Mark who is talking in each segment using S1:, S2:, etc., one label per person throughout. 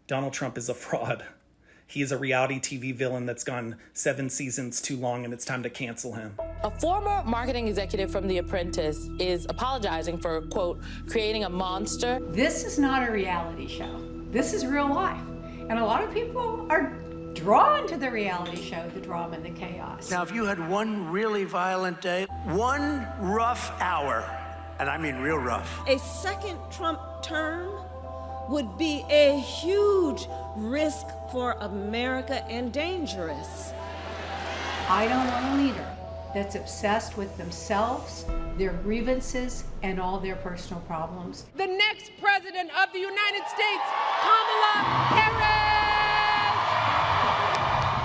S1: Donald Trump is a fraud. He is a reality TV villain that's gone 7 seasons too long, and it's time to cancel him.
S2: A former marketing executive from The Apprentice is apologizing for, quote, creating a monster.
S3: This is not a reality show. This is real life. And a lot of people are drawn to the reality show, the drama and the chaos.
S4: Now, if you had one really violent day, one rough hour, and I mean real rough.
S5: A second Trump term would be a huge risk for America and dangerous.
S3: I don't want a leader that's obsessed with themselves, their grievances, and all their personal problems.
S6: The next president of the United States, Kamala Harris!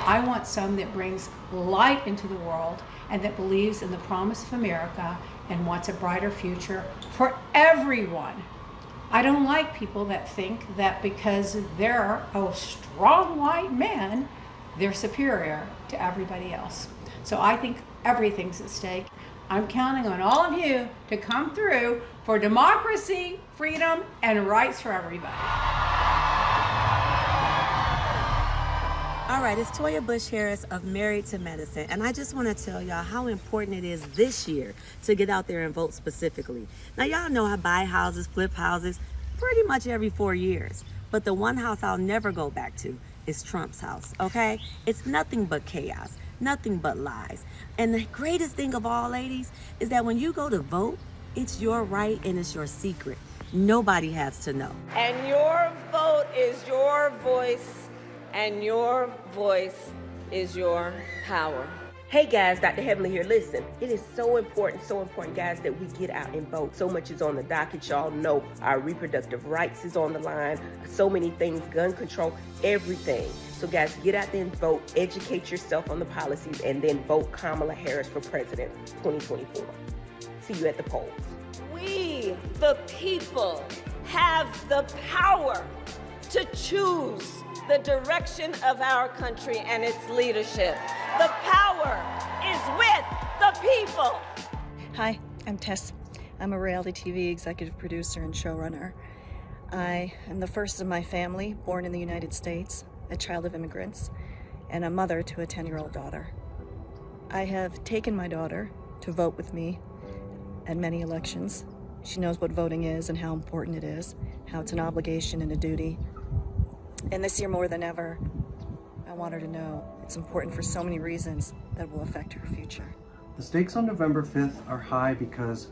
S3: I want some that brings light into the world and that believes in the promise of America and wants a brighter future for everyone. I don't like people that think that because they're a strong white man, they're superior to everybody else. So I think everything's at stake. I'm counting on all of you to come through for democracy, freedom, and rights for everybody.
S7: All right, it's Toya Bush Harris of Married to Medicine, and I just want to tell y'all how important it is this year to get out there and vote specifically. Now, y'all know I buy houses, flip houses, pretty much every 4 years, but the one house I'll never go back to is Trump's house, okay? It's nothing but chaos, nothing but lies. And the greatest thing of all, ladies, is that when you go to vote, it's your right and it's your secret. Nobody has to know.
S5: And your vote is your voice, and your voice is your power.
S8: Hey guys, Dr. Heavenly here. Listen, it is so important, guys, that we get out and vote. So much is on the docket. Y'all know our reproductive rights is on the line. So many things, gun control, everything. So guys, get out there and vote, educate yourself on the policies, and then vote Kamala Harris for president 2024. See you at the polls.
S5: We, the people, have the power to choose the direction of our country and its leadership. The power is with the people.
S9: Hi, I'm Tess. I'm a reality TV executive producer and showrunner. I am the first of my family born in the United States, a child of immigrants, and a mother to a 10-year-old daughter. I have taken my daughter to vote with me at many elections. She knows what voting is and how important it is, how it's an obligation and a duty. And this year more than ever, I want her to know it's important for so many reasons that will affect her future.
S10: The stakes on November 5th are high because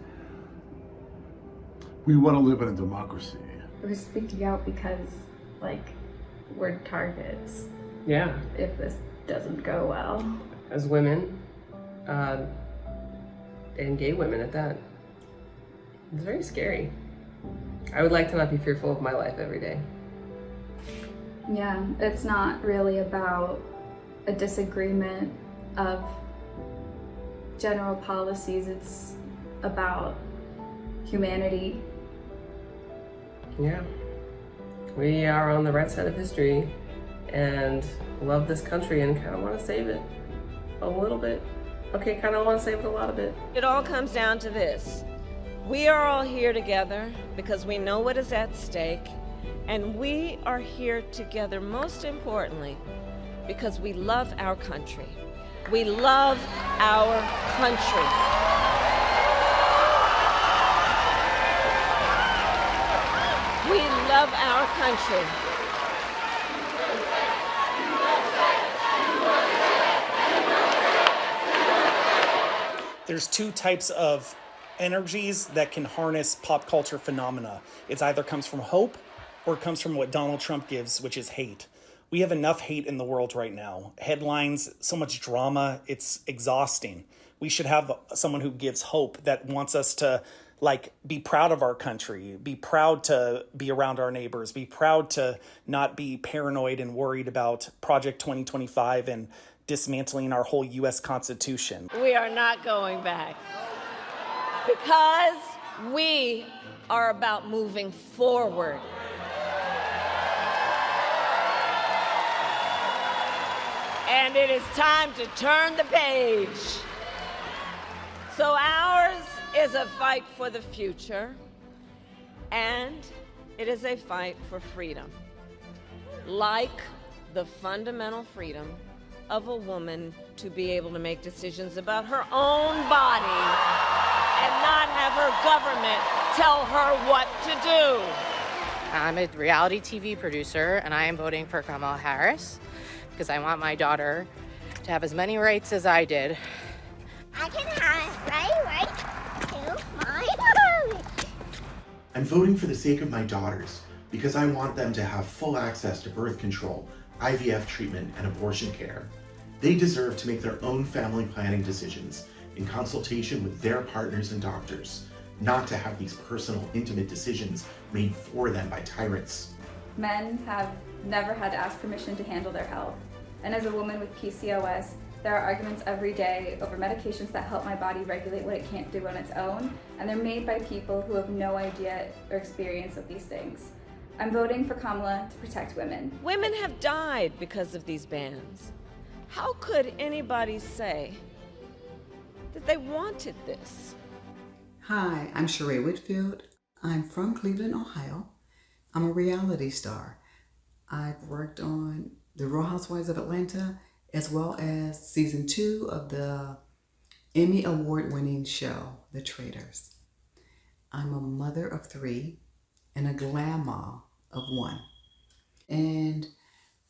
S11: we want to live in a democracy.
S12: We're speaking out because, we're targets.
S13: Yeah.
S12: If this doesn't go well.
S13: As women, and gay women at that, it's very scary. I would like to not be fearful of my life every day.
S12: Yeah, it's not really about a disagreement of general policies. It's about humanity.
S13: Yeah. We are on the right side of history and love this country and kind of want to save it a little bit. Okay, kind of want to save it a lot of it.
S5: It all comes down to this. We are all here together because we know what is at stake. And we are here together, most importantly, because we love our country. We love our country. We love our country.
S1: There's two types of energies that can harness pop culture phenomena. It either comes from hope or it comes from what Donald Trump gives, which is hate. We have enough hate in the world right now. Headlines, so much drama, it's exhausting. We should have someone who gives hope, that wants us to be proud of our country, be proud to be around our neighbors, be proud to not be paranoid and worried about Project 2025 and dismantling our whole U.S. Constitution.
S5: We are not going back because we are about moving forward. And it is time to turn the page. So ours is a fight for the future, and it is a fight for freedom. like the fundamental freedom of a woman to be able to make decisions about her own body and not have her government tell her what to do.
S11: I'm a reality TV producer, and I am voting for Kamala Harris because I want my daughter to have as many rights as I did.
S14: I can have right to my mommy.
S15: I'm voting for the sake of my daughters because I want them to have full access to birth control, IVF treatment, and abortion care. They deserve to make their own family planning decisions in consultation with their partners and doctors, not to have these personal, intimate decisions made for them by tyrants.
S12: Men have never had to ask permission to handle their health. And as a woman with PCOS, there are arguments every day over medications that help my body regulate what it can't do on its own, and they're made by people who have no idea or experience of these things. I'm voting for Kamala to protect women.
S5: Women have died because of these bans. How could anybody say that they wanted this?
S16: Hi, I'm Sheree Whitfield. I'm from Cleveland, Ohio. I'm a reality star. I've worked on The Real Housewives of Atlanta, as well as season 2 of the Emmy award-winning show, The Traitors. I'm a mother of 3 and a grandma of 1. And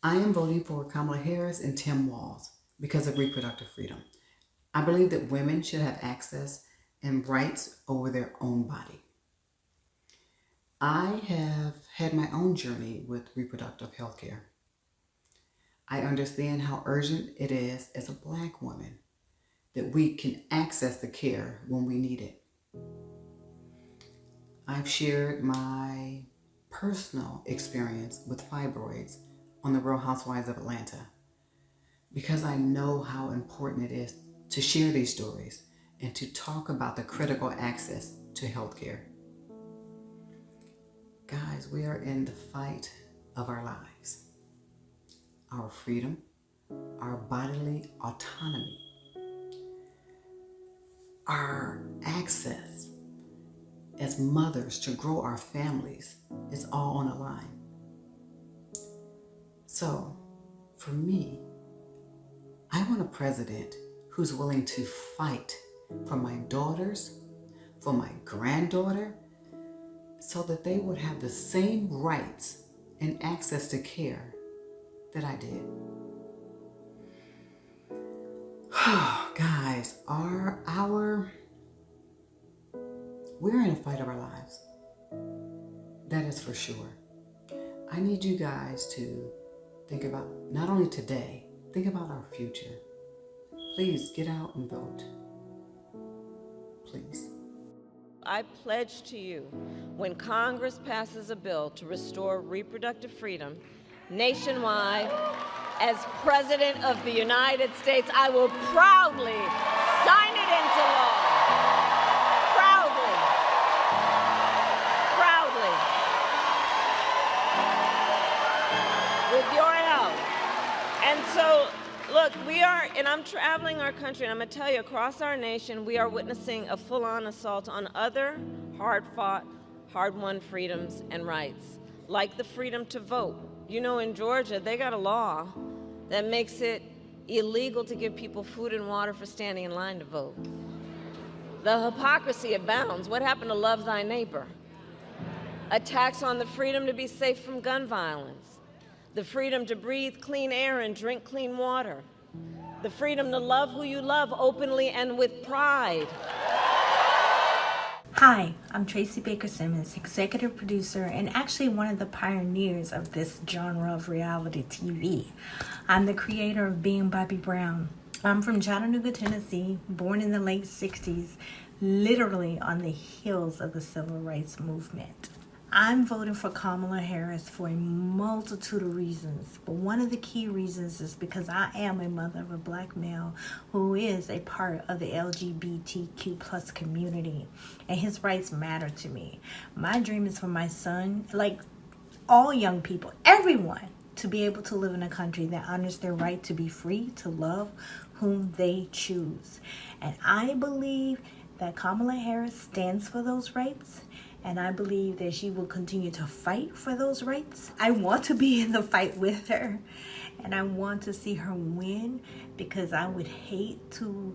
S16: I am voting for Kamala Harris and Tim Walz because of reproductive freedom. I believe that women should have access and rights over their own body. I have had my own journey with reproductive health care. I understand how urgent it is as a Black woman that we can access the care when we need it. I've shared my personal experience with fibroids on The Real Housewives of Atlanta because I know how important it is to share these stories and to talk about the critical access to healthcare. Guys, we are in the fight of our lives. Our freedom, our bodily autonomy, our access as mothers to grow our families is all on the line. So, for me, I want a president who's willing to fight for my daughters, for my granddaughter, so that they would have the same rights and access to care that I did. Guys, we're in a fight of our lives. That is for sure. I need you guys to think about not only today, think about our future. Please get out and vote. Please.
S5: I pledge to you, when Congress passes a bill to restore reproductive freedom nationwide, as President of the United States, I will proudly sign it into law. Proudly. Proudly. With your help. And so, look, and I'm traveling our country, and I'm gonna tell you, across our nation, we are witnessing a full-on assault on other hard-fought, hard-won freedoms and rights, like the freedom to vote. You know, in Georgia, they got a law that makes it illegal to give people food and water for standing in line to vote. The hypocrisy abounds. What happened to love thy neighbor? Attacks on the freedom to be safe from gun violence, the freedom to breathe clean air and drink clean water, the freedom to love who you love openly and with pride.
S17: Hi, I'm Tracy Baker Simmons, executive producer and actually one of the pioneers of this genre of reality TV. I'm the creator of Being Bobby Brown. I'm from Chattanooga, Tennessee, born in the late 60s, literally on the heels of the civil rights movement. I'm voting for Kamala Harris for a multitude of reasons, but one of the key reasons is because I am a mother of a Black male who is a part of the LGBTQ plus community, and his rights matter to me. My dream is for my son, like all young people, everyone, to be able to live in a country that honors their right to be free, to love whom they choose. And I believe that Kamala Harris stands for those rights, And I believe that she will continue to fight for those rights. I want to be in the fight with her. And I want to see her win, because I would hate to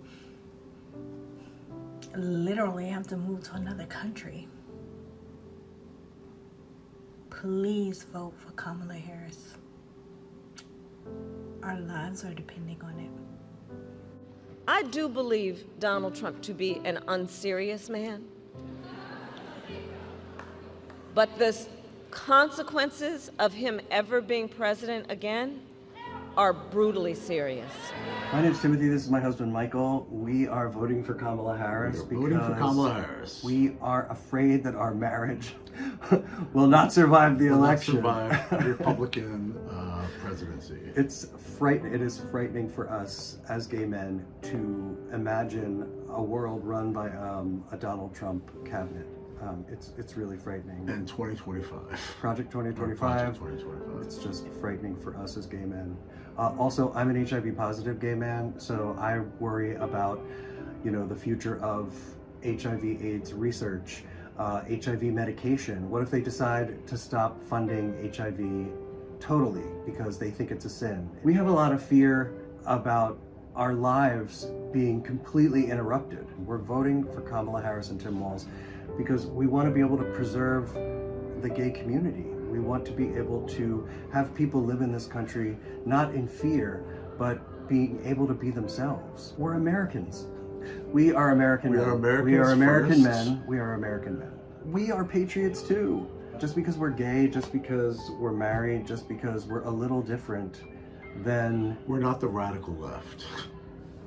S17: literally have to move to another country. Please vote for Kamala Harris. Our lives are depending on it.
S5: I do believe Donald Trump to be an unserious man. But the consequences of him ever being president again are brutally serious.
S10: My name's Timothy. This is my husband, Michael. We are voting for Kamala Harris we are afraid that our marriage will not survive the election.
S18: Republican presidency.
S10: It is frightening for us as gay men to imagine a world run by a Donald Trump cabinet. It's really frightening.
S18: And 2025.
S10: Project 2025. It's just frightening for us as gay men. Also, I'm an HIV positive gay man, so I worry about, the future of HIV/AIDS research, HIV medication. What if they decide to stop funding HIV totally because they think it's a sin? We have a lot of fear about our lives being completely interrupted. We're voting for Kamala Harris and Tim Walz because we want to be able to preserve the gay community. We want to be able to have people live in this country not in fear, but being able to be themselves. We're Americans. We are American men. We are American men. We are American men. We are patriots too. Just because we're gay, just because we're married, just because we're a little different, then
S18: we're not the radical left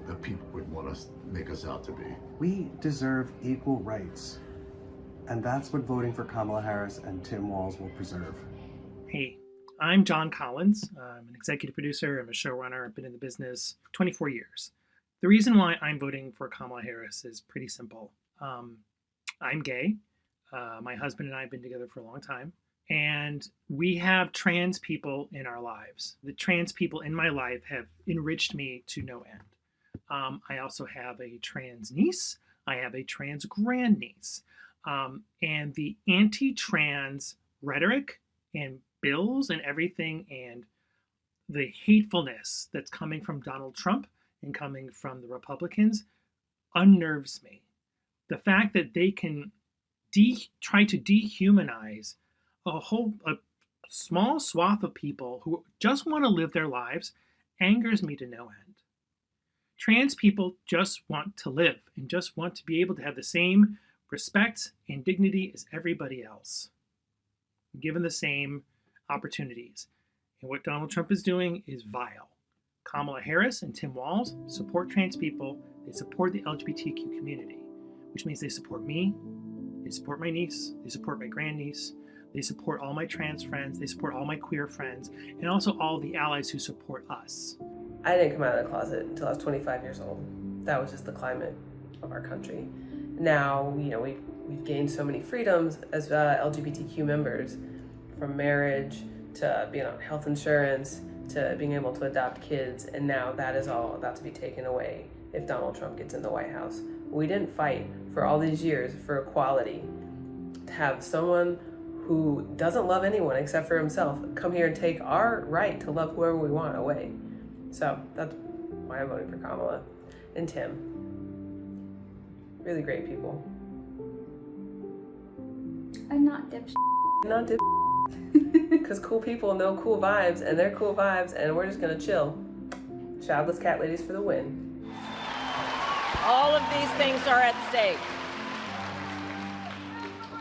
S18: that people would want to make us out to be.
S10: We deserve equal rights. And that's what voting for Kamala Harris and Tim Walz will preserve.
S1: Hey, I'm John Collins. I'm an executive producer. I'm a showrunner. I've been in the business for 24 years. The reason why I'm voting for Kamala Harris is pretty simple. I'm gay. My husband and I have been together for a long time. And we have trans people in our lives. The trans people in my life have enriched me to no end. I also have a trans niece. I have a trans grandniece. And the anti-trans rhetoric and bills and everything and the hatefulness that's coming from Donald Trump and coming from the Republicans unnerves me. The fact that they can try to dehumanize a small swath of people who just want to live their lives angers me to no end. Trans people just want to live and just want to be able to have the same respect and dignity as everybody else, given the same opportunities. And what Donald Trump is doing is vile. Kamala Harris and Tim Walz support trans people. They support the LGBTQ community, which means they support me, they support my niece, they support my grandniece, they support all my trans friends, they support all my queer friends, and also all the allies who support us.
S13: I didn't come out of the closet until I was 25 years old. That was just the climate of our country. Now, we've gained so many freedoms as LGBTQ members, from marriage to being on health insurance to being able to adopt kids, and now that is all about to be taken away if Donald Trump gets in the White House. We didn't fight for all these years for equality. To have someone who doesn't love anyone except for himself come here and take our right to love whoever we want away. So that's why I'm voting for Kamala and Tim. Really great people.
S12: I'm not dipshit.
S13: Not dipshit. Because cool people know cool vibes, and they're cool vibes, and we're just gonna chill. Childless cat ladies for the win.
S5: All of these things are at stake.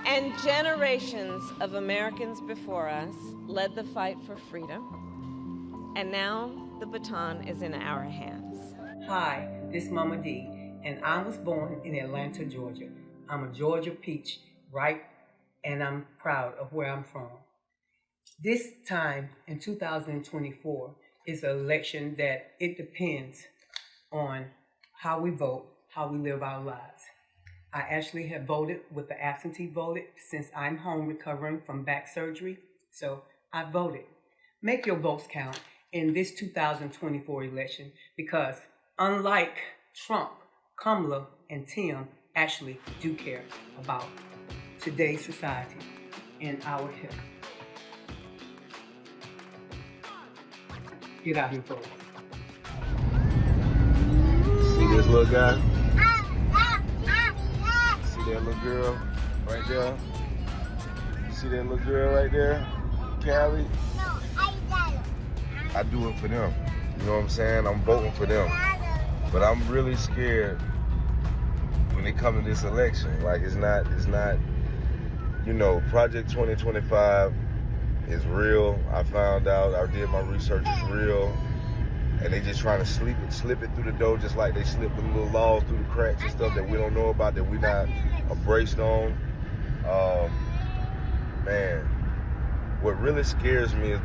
S5: And generations of Americans before us led the fight for freedom. And now the baton is in our hands.
S19: Hi, this is Mama D, and I was born in Atlanta, Georgia. I'm a Georgia peach, right? And I'm proud of where I'm from. This time in 2024 is an election that it depends on how we vote, how we live our lives. I actually have voted with the absentee voted since I'm home recovering from back surgery, so I voted. Make your votes count in this 2024 election because unlike Trump, Kamala and Tim actually do care about today's society and our health. Get out here, folks.
S20: See this little guy? See that little girl right there? See that little girl right there? Callie? I do it for them. You know what I'm saying? I'm voting for them. But I'm really scared when it comes to this election. Like, it's not, you know, Project 2025 is real. I found out, I did my research, it's real. And they just trying to slip it through the door, just like they slip the little laws through the cracks and stuff that we don't know about, that we not embraced on. Man, what really scares me is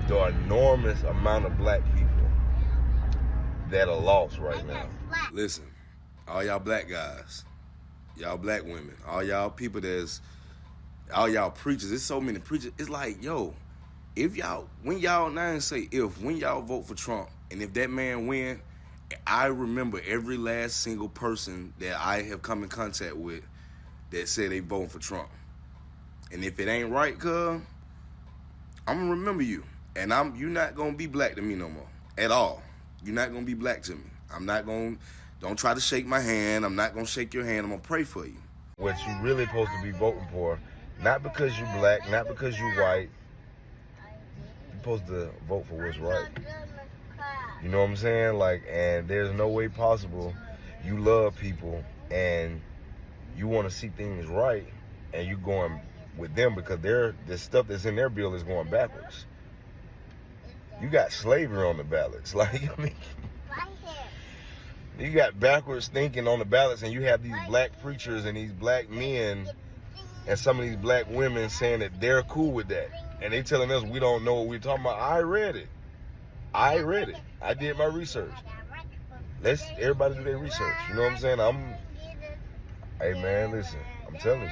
S20: the enormous amount of black people that are lost right now.
S21: Listen, all y'all black guys, y'all black women, all y'all people all y'all preachers, there's so many preachers. It's like, yo, when y'all vote for Trump, and if that man win, I remember every last single person that I have come in contact with that said they voting for Trump. And if it ain't right, cuz, I'm gonna remember you. And you're not gonna be black to me no more, at all. You're not gonna be black to me. Don't try to shake my hand. I'm not gonna shake your hand. I'm gonna pray for you.
S20: What you really supposed to be voting for, not because you black, not because you white, you're supposed to vote for what's right. You know what I'm saying? Like, and there's no way possible you love people and you want to see things right and you going with them because the stuff that's in their bill is going backwards. You got slavery on the ballots. Like, I mean, you got backwards thinking on the ballots, and you have these black preachers and these black men and some of these black women saying that they're cool with that. And they telling us we don't know what we're talking about. I read it. I did my research. Let's everybody do their research. You know what I'm saying? Hey man, listen, I'm telling you.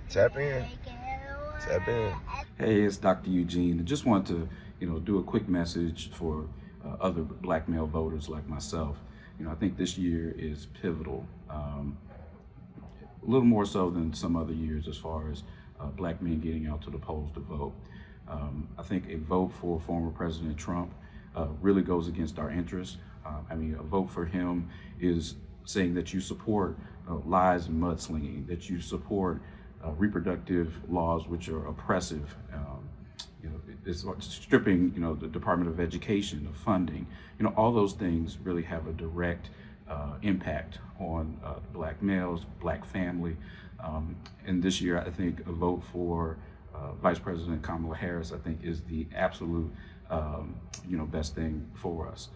S20: Tap in.
S22: Hey, it's Dr. Eugene. I just wanted to, do a quick message for other black male voters like myself. I think this year is pivotal, a little more so than some other years as far as black men getting out to the polls to vote. I think a vote for former President Trump really goes against our interests. A vote for him is saying that you support lies and mudslinging, that you support reproductive laws which are oppressive. It's stripping, the Department of Education of funding. All those things really have a direct impact on black males, black family. And this year, I think a vote for Vice President Kamala Harris, I think, is the absolute, best thing for us.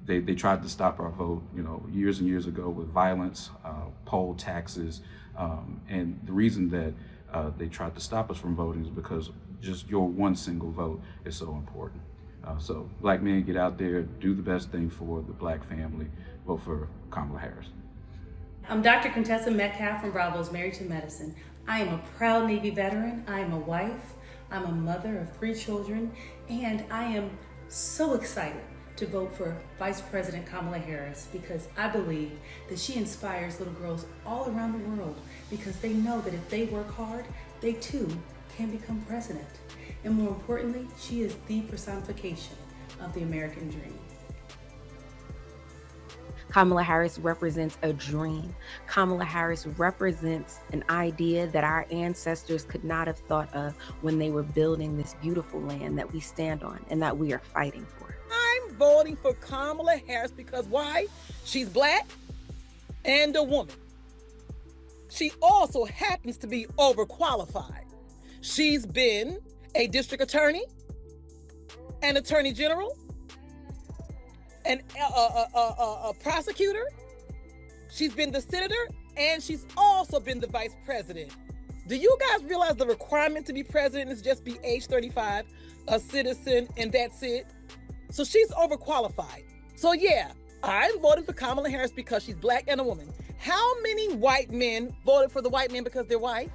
S22: They tried to stop our vote, years and years ago with violence, poll taxes, and the reason that they tried to stop us from voting is because just your one single vote is so important. So black men, get out there, do the best thing for the black family, vote for Kamala Harris.
S23: I'm Dr. Contessa Metcalf from Bravo's Married to Medicine. I am a proud Navy veteran. I am a wife. I'm a mother of 3 children, and I am so excited to vote for Vice President Kamala Harris because I believe that she inspires little girls all around the world because they know that if they work hard, they too can become president. And more importantly, she is the personification of the American dream.
S24: Kamala Harris represents a dream. Kamala Harris represents an idea that our ancestors could not have thought of when they were building this beautiful land that we stand on and that we are fighting for.
S25: I'm voting for Kamala Harris because why? She's black and a woman. She also happens to be overqualified. She's been a district attorney, an attorney general, a prosecutor. She's been the senator, and she's also been the vice president. Do you guys realize the requirement to be president is just be age 35, a citizen, and that's it? So she's overqualified. So yeah, I'm voting for Kamala Harris because she's black and a woman. How many white men voted for the white men because they're white?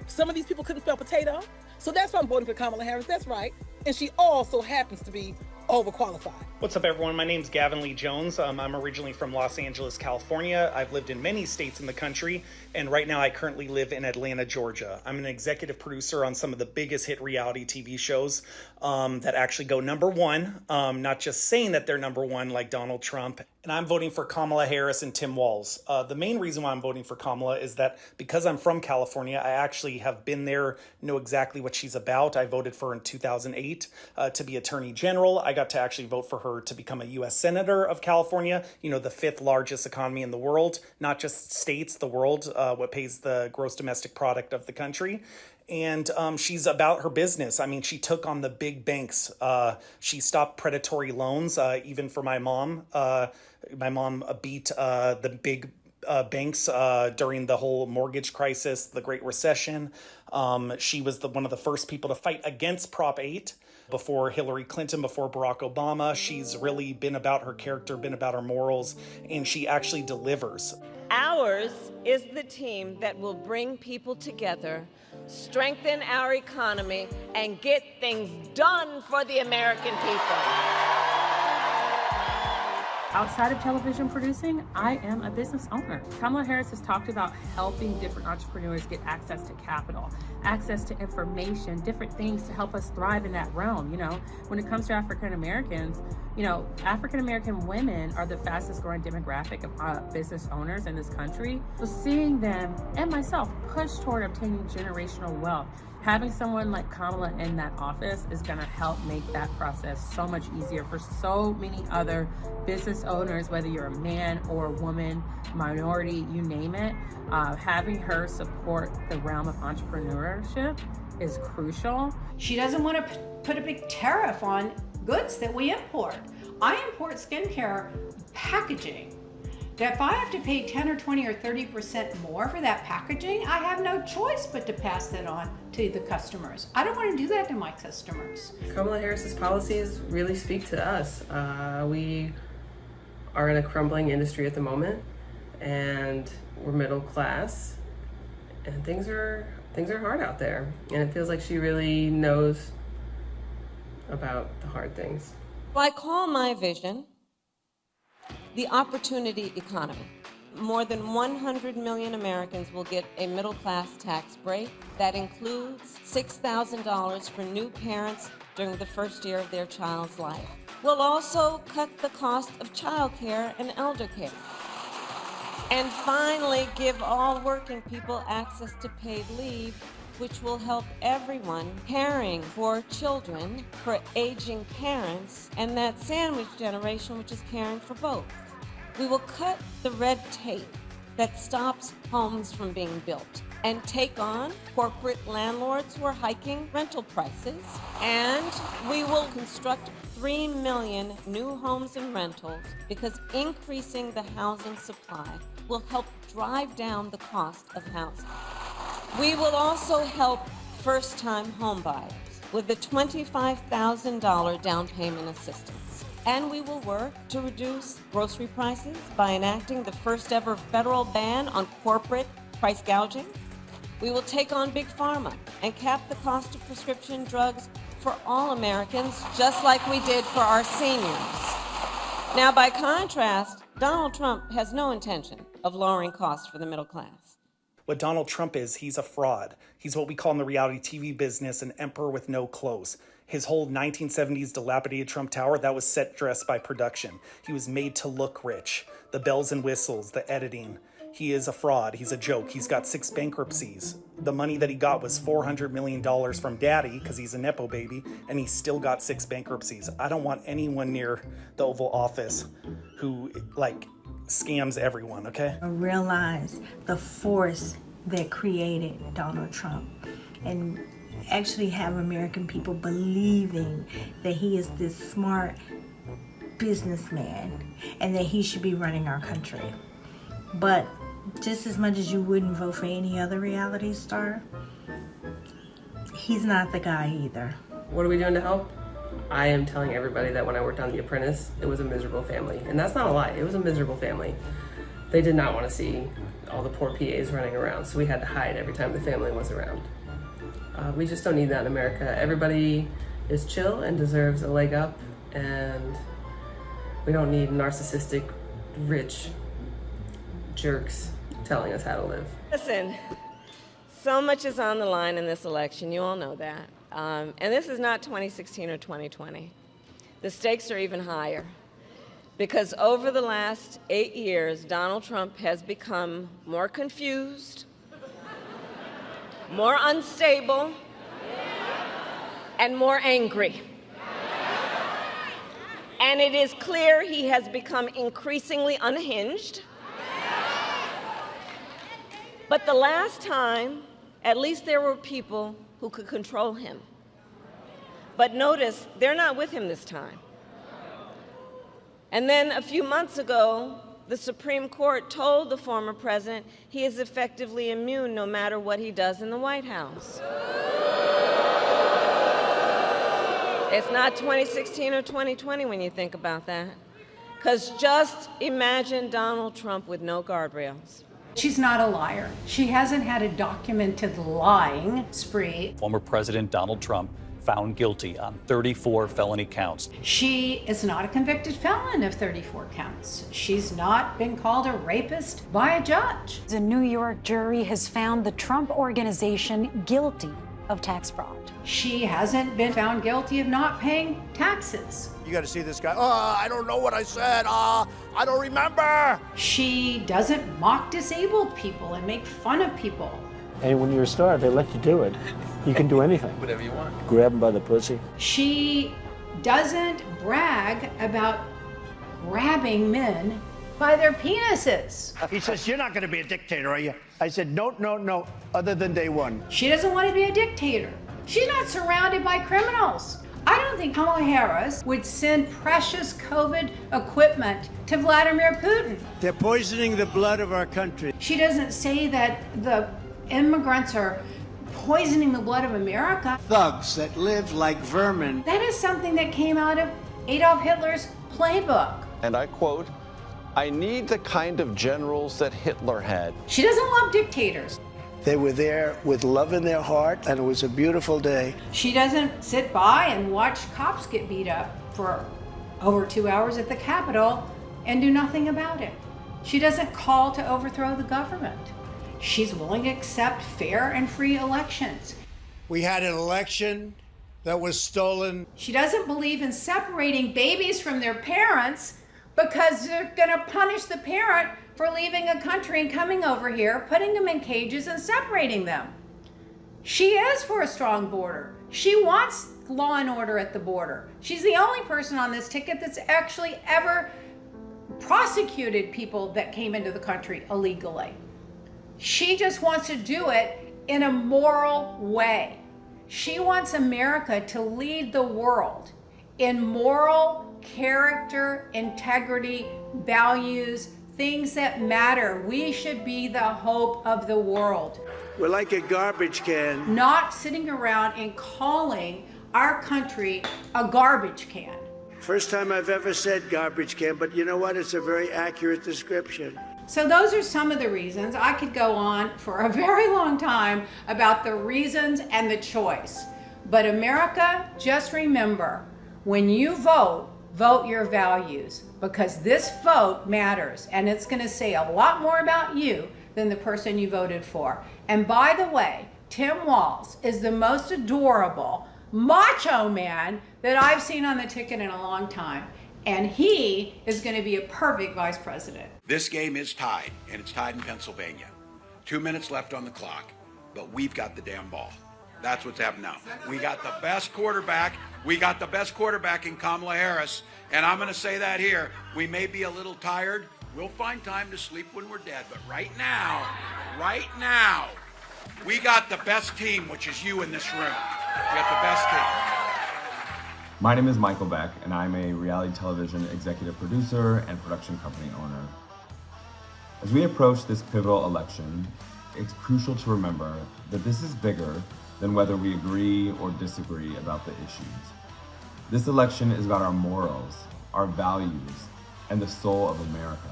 S25: Some of these people couldn't spell potato. So that's why I'm voting for Kamala Harris, that's right. And she also happens to be overqualified.
S1: What's up, everyone? My name's Gavin Lee Jones. I'm originally from Los Angeles, California. I've lived in many states in the country, and right now I currently live in Atlanta, Georgia. I'm an executive producer on some of the biggest hit reality TV shows that actually go number one, not just saying that they're number one like Donald Trump. And I'm voting for Kamala Harris and Tim Walz. The main reason why I'm voting for Kamala is that because I'm from California, I actually have been there, know exactly what she's about. I voted for her in 2008 to be Attorney General. I got to actually vote for her to become a U.S. Senator of California, you know, the 5th largest economy in the world, not just states, the world, what pays the gross domestic product of the country. And she's about her business. I mean, she took on the big banks. She stopped predatory loans, even for my mom. My mom beat the big banks during the whole mortgage crisis, the Great Recession. She was one of the first people to fight against Prop 8 before Hillary Clinton, before Barack Obama. She's really been about her character, been about her morals, and she actually delivers.
S5: Ours is the team that will bring people together, strengthen our economy, and get things done for the American people.
S2: Outside of television producing, I am a business owner. Kamala Harris has talked about helping different entrepreneurs get access to capital, access to information, different things to help us thrive in that realm. You know, when it comes to African Americans, you know, African American women are the fastest growing demographic of business owners in this country. So seeing them and myself push toward obtaining generational wealth, having someone like Kamala in that office is going to help make that process so much easier for so many other business owners, whether you're a man or a woman, minority, you name it. Having her support the realm of entrepreneurship is crucial.
S3: She doesn't want to put a big tariff on goods that we import. I import skincare packaging. That if I have to pay 10 or 20 or 30% more for that packaging, I have no choice but to pass that on to the customers. I don't want to do that to my customers.
S13: Kamala Harris's policies really speak to us. We are in a crumbling industry at the moment, and we're middle class, and things are hard out there. And it feels like she really knows about the hard things.
S5: I call my vision the opportunity economy. More than 100 million Americans will get a middle-class tax break. That includes $6,000 for new parents during the first year of their child's life. We'll also cut the cost of childcare and elder care. And finally, give all working people access to paid leave, which will help everyone caring for children, for aging parents, and that sandwich generation, which is caring for both. We will cut the red tape that stops homes from being built and take on corporate landlords who are hiking rental prices. And we will construct 3 million new homes and rentals because increasing the housing supply will help drive down the cost of housing. We will also help first-time homebuyers with the $25,000 down payment assistance. And we will work to reduce grocery prices by enacting the first ever federal ban on corporate price gouging. We will take on Big Pharma and cap the cost of prescription drugs for all Americans, just like we did for our seniors. Now, by contrast, Donald Trump has no intention of lowering costs for the middle class.
S1: What Donald Trump is, he's a fraud. He's what we call in the reality TV business an emperor with no clothes. His whole 1970s dilapidated Trump Tower, that was set dressed by production. He was made to look rich. The bells and whistles, the editing. He is a fraud. He's a joke. He's got 6 bankruptcies. The money that he got was $400 million from daddy because he's a Nepo baby, and he still got 6 bankruptcies. I don't want anyone near the Oval Office who, scams everyone, okay?
S17: Realize the force that created Donald Trump and actually have American people believing that he is this smart businessman and that he should be running our country. But just as much as you wouldn't vote for any other reality star, he's not the guy either.
S13: What are we doing to help? I am telling everybody that when I worked on The Apprentice, it was a miserable family. And that's not a lie, it was a miserable family. They did not want to see all the poor PAs running around, so we had to hide every time the family was around. We just don't need that in America. Everybody is chill and deserves a leg up and we don't need narcissistic, rich jerks telling us how to live.
S5: Listen, so much is on the line in this election. You all know that. And this is not 2016 or 2020. The stakes are even higher. Because over the last 8 years, Donald Trump has become more confused, more unstable, and more angry. And it is clear he has become increasingly unhinged. But the last time, at least there were people who could control him. But notice, they're not with him this time. And then a few months ago, the Supreme Court told the former president he is effectively immune no matter what he does in the White House. It's not 2016 or 2020 when you think about that. Because just imagine Donald Trump with no guardrails.
S3: She's not a liar. She hasn't had a documented lying spree.
S4: Former President Donald Trump found guilty on 34 felony counts.
S3: She is not a convicted felon of 34 counts. She's not been called a rapist by a judge.
S6: The New York jury has found the Trump Organization guilty of tax fraud.
S3: She hasn't been found guilty of not paying taxes.
S7: You got to see this guy. Oh, I don't know what I said. I don't remember.
S3: She doesn't mock disabled people and make fun of people.
S8: And when you're a star, they let you do it. You can do anything.
S9: Whatever you want.
S8: Grab them by the pussy.
S3: She doesn't brag about grabbing men by their penises.
S7: He says, you're not going to be a dictator, are you? I said, no, other than day one.
S3: She doesn't want to be a dictator. She's not surrounded by criminals. I don't think Kamala Harris would send precious COVID equipment to Vladimir Putin.
S7: They're poisoning the blood of our country.
S3: She doesn't say that the immigrants are poisoning the blood of America.
S7: Thugs that live like vermin.
S3: That is something that came out of Adolf Hitler's playbook.
S26: And I quote, "I need the kind of generals that Hitler had."
S3: She doesn't love dictators.
S7: They were there with love in their heart, and it was a beautiful day.
S3: She doesn't sit by and watch cops get beat up for over 2 hours at the Capitol and do nothing about it. She doesn't call to overthrow the government. She's willing to accept fair and free elections.
S7: We had an election that was stolen.
S3: She doesn't believe in separating babies from their parents because they're gonna punish the parent for leaving a country and coming over here, putting them in cages and separating them. She is for a strong border. She wants law and order at the border. She's the only person on this ticket that's actually ever prosecuted people that came into the country illegally. She just wants to do it in a moral way. She wants America to lead the world in moral character, integrity, values, things that matter. We should be the hope of the world.
S7: We're like a garbage can.
S3: Not sitting around and calling our country a garbage can.
S7: First time I've ever said garbage can, but you know what? It's a very accurate description.
S3: So those are some of the reasons. I could go on for a very long time about the reasons and the choice. But America, just remember, when you vote, vote your values, because this vote matters, and it's going to say a lot more about you than the person you voted for. And by the way, Tim Walz is the most adorable macho man that I've seen on the ticket in a long time, and he is going to be a perfect vice president.
S27: This game is tied, and it's tied in Pennsylvania. 2 minutes left on the clock, but we've got the damn ball. That's what's happening now. We got the best quarterback. We got the best quarterback in Kamala Harris. And I'm going to say that here. We may be a little tired. We'll find time to sleep when we're dead. But right now, we got the best team, which is you in this room. We got the best team.
S28: My name is Michael Beck, and I'm a reality television executive producer and production company owner. As we approach this pivotal election, it's crucial to remember that this is bigger than whether we agree or disagree about the issues. This election is about our morals, our values, and the soul of America.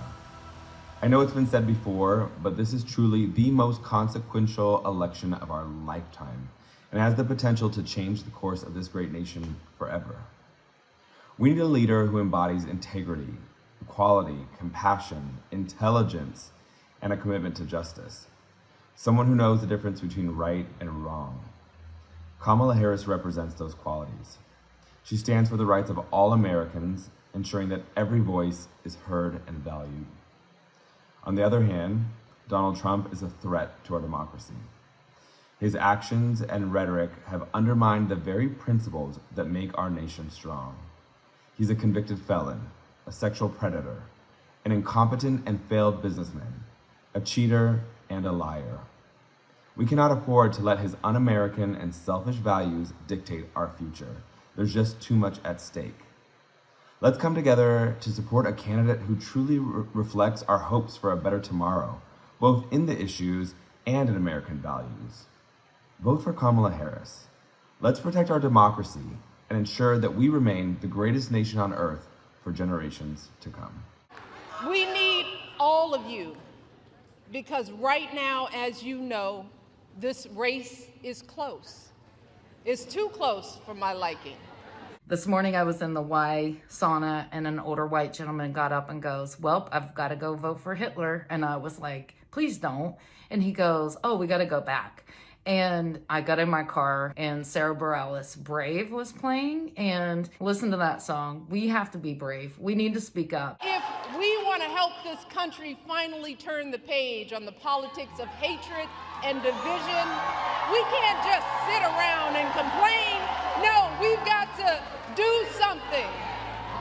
S28: I know it's been said before, but this is truly the most consequential election of our lifetime and has the potential to change the course of this great nation forever. We need a leader who embodies integrity, equality, compassion, intelligence, and a commitment to justice. Someone who knows the difference between right and wrong. Kamala Harris represents those qualities. She stands for the rights of all Americans, ensuring that every voice is heard and valued. On the other hand, Donald Trump is a threat to our democracy. His actions and rhetoric have undermined the very principles that make our nation strong. He's a convicted felon, a sexual predator, an incompetent and failed businessman, a cheater and a liar. We cannot afford to let his un-American and selfish values dictate our future. There's just too much at stake. Let's come together to support a candidate who truly reflects our hopes for a better tomorrow, both in the issues and in American values. Vote for Kamala Harris. Let's protect our democracy and ensure that we remain the greatest nation on earth for generations to come.
S9: We need all of you, because right now, as you know, this race is close. It's too close for my liking.
S10: This morning I was in the Y sauna and an older white gentleman got up and goes, "Well, I've got to go vote for Hitler." And I was like, "Please don't." And he goes, "Oh, we got to go back." And I got in my car and Sarah Bareilles' Brave was playing, and listen to that song. We have to be brave. We need to speak up.
S9: If we want to help this country finally turn the page on the politics of hatred and division, we can't just sit around and complain. No, we've got to do something.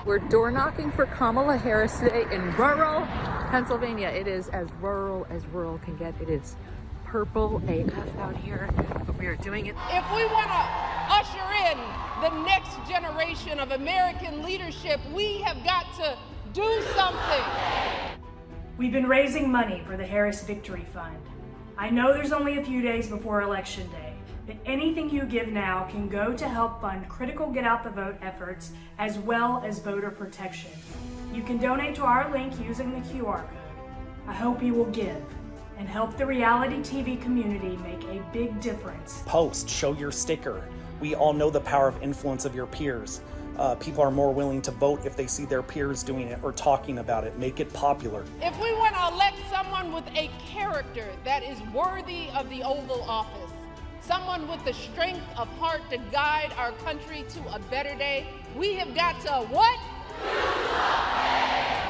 S11: We're door knocking for Kamala Harris today in rural Pennsylvania. It is as rural can get. It is purple AF out here, but we are doing it.
S9: If we want to usher in the next generation of American leadership, we have got to do something.
S12: We've been raising money for the Harris Victory Fund. I know there's only a few days before Election Day, but anything you give now can go to help fund critical get out the vote efforts as well as voter protection. You can donate to our link using the QR code. I hope you will give and help the reality TV community make a big difference.
S1: Post, show your sticker. We all know the power of influence of your peers. People are more willing to vote if they see their peers doing it or talking about it. Make it popular.
S9: If we want to elect someone with a character that is worthy of the Oval Office, someone with the strength of heart to guide our country to a better day, we have got to what?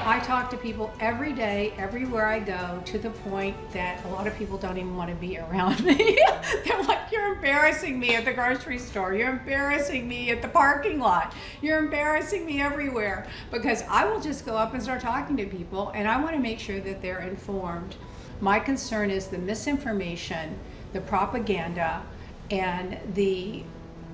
S3: I talk to people every day, everywhere I go, to the point that a lot of people don't even want to be around me. They're like, "You're embarrassing me at the grocery store. You're embarrassing me at the parking lot. You're embarrassing me everywhere." Because I will just go up and start talking to people, and I want to make sure that they're informed. My concern is the misinformation, the propaganda, and the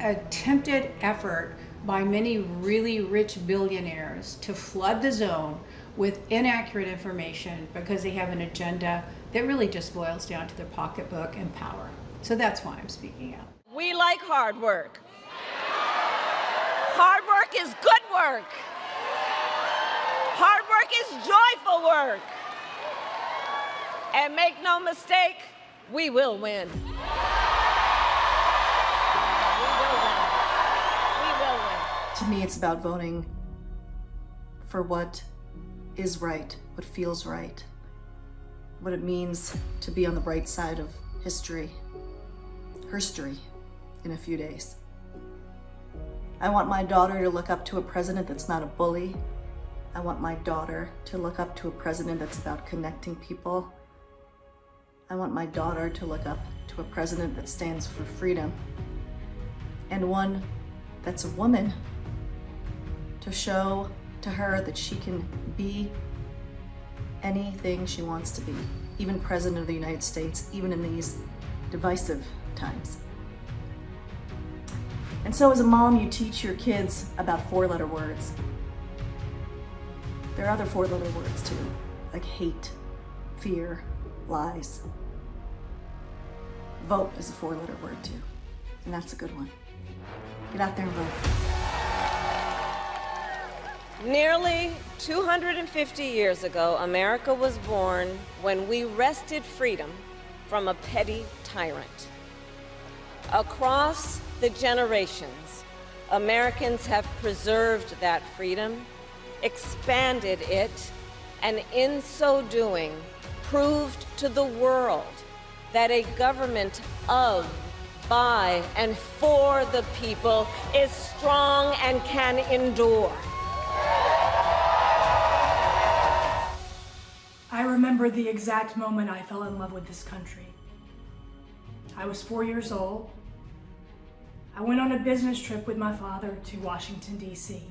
S3: attempted effort by many really rich billionaires to flood the zone with inaccurate information because they have an agenda that really just boils down to their pocketbook and power. So that's why I'm speaking out.
S5: We like hard work. Hard work is good work. Hard work is joyful work. And make no mistake, we will win.
S14: To me, it's about voting for what is right, what feels right, what it means to be on the right side of history, herstory, in a few days. I want my daughter to look up to a president that's not a bully. I want my daughter to look up to a president that's about connecting people. I want my daughter to look up to a president that stands for freedom, and one that's a woman, to show to her that she can be anything she wants to be, even President of the United States, even in these divisive times. And so as a mom, you teach your kids about 4-letter words. There are other 4-letter words too, like hate, fear, lies. Vote is a 4-letter word too, and that's a good one. Get out there and vote.
S5: Nearly 250 years ago, America was born when we wrested freedom from a petty tyrant. Across the generations, Americans have preserved that freedom, expanded it, and in so doing, proved to the world that a government of, by, and for the people is strong and can endure.
S12: I remember the exact moment I fell in love with this country. I was 4 years old. I went on a business trip with my father to Washington, D.C.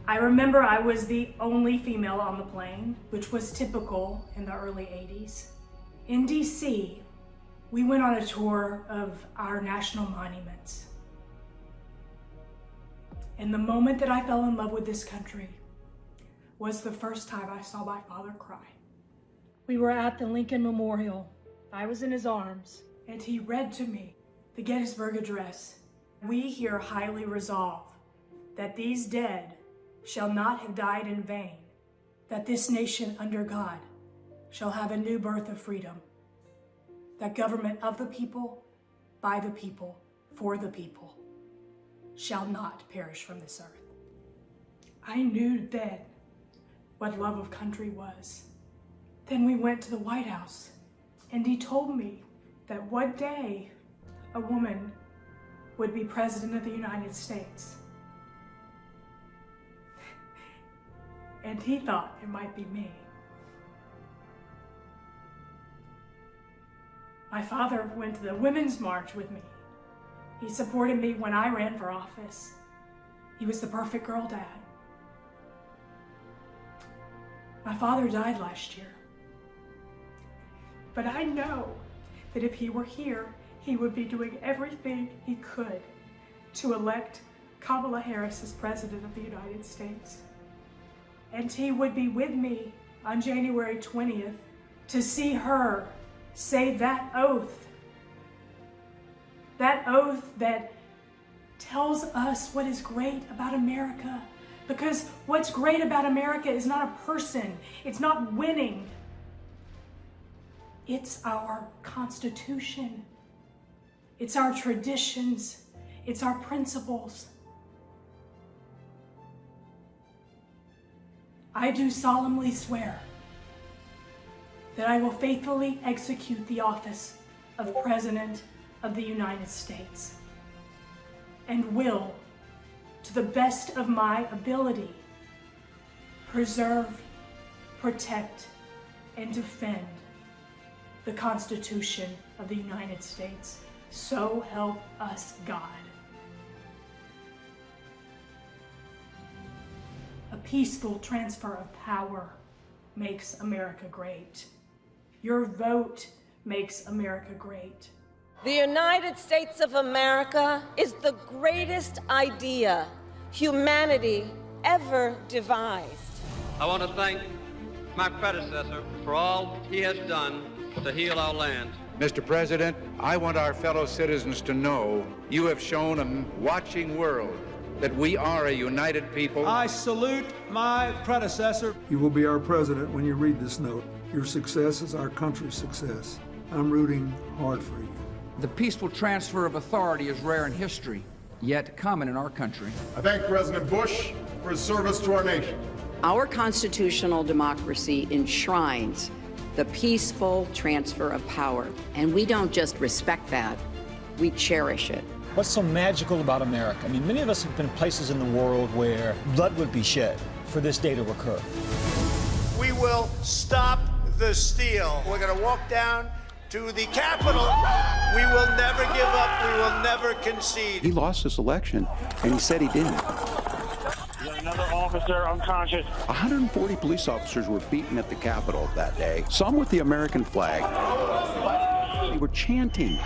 S12: I remember I was the only female on the plane, which was typical in the early 80s. In D.C., we went on a tour of our national monuments. And the moment that I fell in love with this country was the first time I saw my father cry. We were at the Lincoln Memorial. I was in his arms, and he read to me the Gettysburg Address. We here highly resolve that these dead shall not have died in vain, that this nation under God shall have a new birth of freedom, that government of the people, by the people, for the people, shall not perish from this earth. I knew then what love of country was. Then we went to the White House, and he told me that one day a woman would be President of the United States. And he thought it might be me. My father went to the Women's March with me. He supported me when I ran for office. He was the perfect girl dad. My father died last year. But I know that if he were here, he would be doing everything he could to elect Kamala Harris as President of the United States. And he would be with me on January 20th to see her say that oath that tells us what is great about America. Because what's great about America is not a person, it's not winning. It's our Constitution. It's our traditions. It's our principles. I do solemnly swear that I will faithfully execute the office of President of the United States and will, to the best of my ability, preserve, protect, and defend the Constitution of the United States. So help us God. A peaceful transfer of power makes America great. Your vote makes America great.
S5: The United States of America is the greatest idea humanity ever devised.
S15: I want to thank my predecessor for all he has done to heal our land.
S16: Mr. President, I want our fellow citizens to know you have shown a watching world that we are a united people.
S18: I salute my predecessor.
S19: You will be our president when you read this note. Your success is our country's success. I'm rooting hard for you.
S20: The peaceful transfer of authority is rare in history, yet common in our country.
S21: I thank President Bush for his service to our nation.
S22: Our constitutional democracy enshrines the peaceful transfer of power. And we don't just respect that, we cherish it.
S23: What's so magical about America? I mean, many of us have been places in the world where blood would be shed for this day to occur.
S7: We will stop the steal. We're going to walk down to the Capitol. We will never give up. We will never concede.
S29: He lost this election, and he said he didn't.
S8: Another officer unconscious.
S29: 140 police officers were beaten at the Capitol that day, some with the American flag. They were chanting,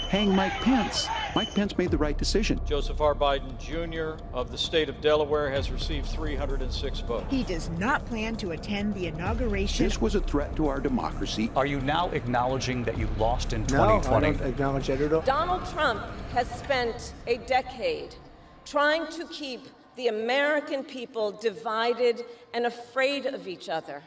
S29: "Hang Mike Pence." Mike Pence made the right decision.
S30: Joseph R. Biden Jr. of the state of Delaware has received 306 votes.
S31: He does not plan to attend the inauguration.
S29: This was a threat to our democracy.
S4: Are you now acknowledging that you lost in 2020?
S8: No, I don't acknowledge it at all.
S5: Donald Trump has spent a decade trying to keep the American people divided and afraid of each other.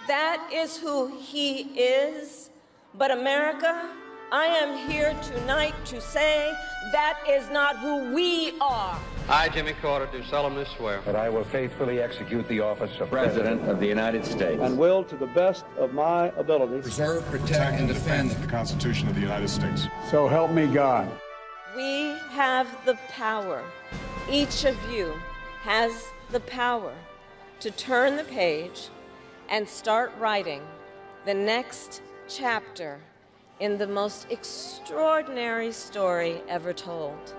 S5: That is who he is. But America, I am here tonight to say that is not who we are.
S15: I, Jimmy Carter, do solemnly swear
S2: that I will faithfully execute the office of President of the United States
S6: and will, to the best of my ability,
S2: preserve, protect, and defend
S21: the Constitution of the United States.
S6: So help me God.
S5: We have the power. Each of you has the power to turn the page and start writing the next chapter in the most extraordinary story ever told.